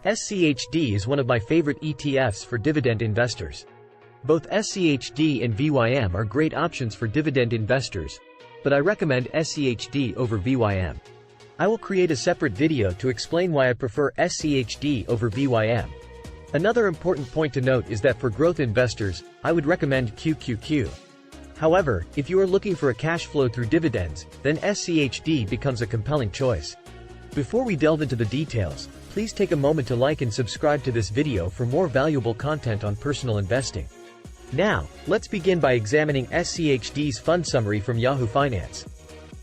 SCHD is one of my favorite ETFs for dividend investors. Both SCHD and VYM are great options for dividend investors, but I recommend SCHD over VYM. I will create a separate video to explain why I prefer SCHD over VYM. Another important point to note is that for growth investors, I would recommend QQQ. However, if you are looking for a cash flow through dividends, then SCHD becomes a compelling choice. Before we delve into the details, please take a moment to like and subscribe to this video for more valuable content on personal investing. Now, let's begin by examining SCHD's fund summary from Yahoo Finance.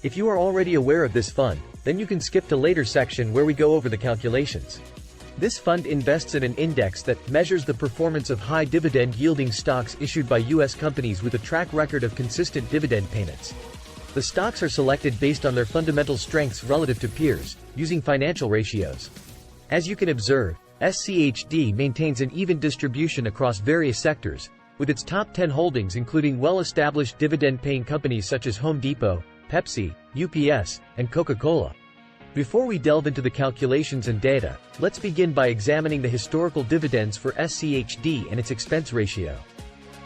If you are already aware of this fund, then you can skip to later section where we go over the calculations. This fund invests in an index that measures the performance of high dividend-yielding stocks issued by U.S. companies with a track record of consistent dividend payments. The stocks are selected based on their fundamental strengths relative to peers, using financial ratios. As you can observe, SCHD maintains an even distribution across various sectors, with its top 10 holdings including well-established dividend-paying companies such as Home Depot, Pepsi, UPS, and Coca-Cola. Before we delve into the calculations and data, let's begin by examining the historical dividends for SCHD and its expense ratio.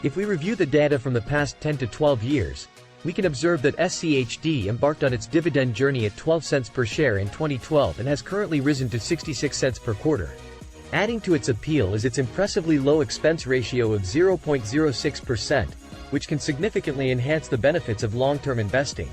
If we review the data from the past 10 to 12 years, we can observe that SCHD embarked on its dividend journey at 12 cents per share in 2012 and has currently risen to 66 cents per quarter. Adding to its appeal is its impressively low expense ratio of 0.06%, which can significantly enhance the benefits of long-term investing.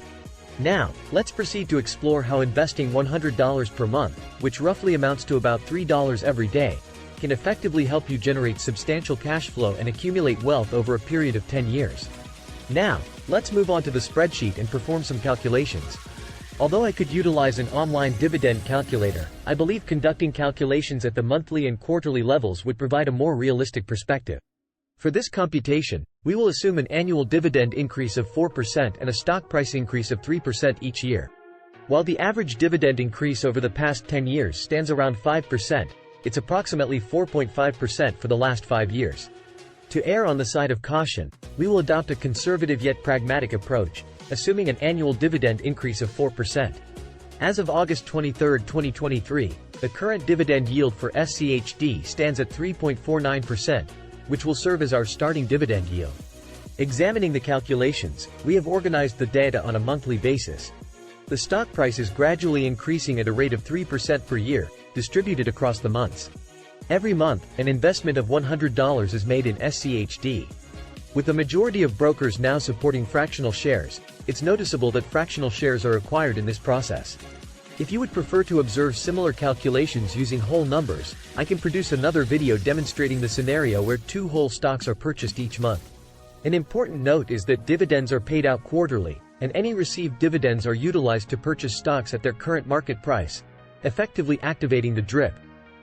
Now, let's proceed to explore how investing $100 per month, which roughly amounts to about $3 every day, can effectively help you generate substantial cash flow and accumulate wealth over a period of 10 years. Now, let's move on to the spreadsheet and perform some calculations. Although I could utilize an online dividend calculator, I believe conducting calculations at the monthly and quarterly levels would provide a more realistic perspective. For this computation, we will assume an annual dividend increase of 4% and a stock price increase of 3% each year. While the average dividend increase over the past 10 years stands around 5%, it's approximately 4.5% for the last 5 years. To err on the side of caution, we will adopt a conservative yet pragmatic approach, assuming an annual dividend increase of 4%. As of August 23, 2023, the current dividend yield for SCHD stands at 3.49%, which will serve as our starting dividend yield. Examining the calculations, we have organized the data on a monthly basis. The stock price is gradually increasing at a rate of 3% per year, distributed across the months. Every month, an investment of $100 is made in SCHD. With the majority of brokers now supporting fractional shares, it's noticeable that fractional shares are acquired in this process. If you would prefer to observe similar calculations using whole numbers, I can produce another video demonstrating the scenario where 2 whole stocks are purchased each month. An important note is that dividends are paid out quarterly, and any received dividends are utilized to purchase stocks at their current market price, effectively activating the DRIP,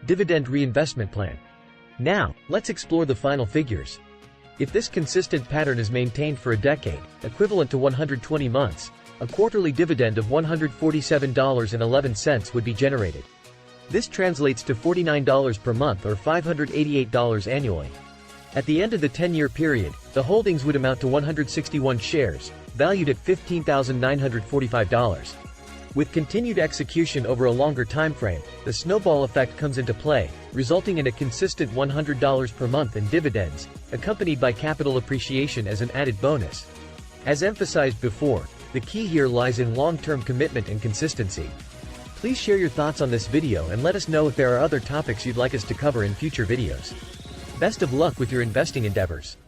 Dividend Reinvestment Plan. Now, let's explore the final figures. If this consistent pattern is maintained for a decade, equivalent to 120 months, a quarterly dividend of $147.11 would be generated. This translates to $49 per month or $588 annually. At the end of the 10-year period, the holdings would amount to 161 shares, valued at $15,945. With continued execution over a longer time frame, the snowball effect comes into play, resulting in a consistent $100 per month in dividends, accompanied by capital appreciation as an added bonus. As emphasized before, the key here lies in long-term commitment and consistency. Please share your thoughts on this video and let us know if there are other topics you'd like us to cover in future videos. Best of luck with your investing endeavors.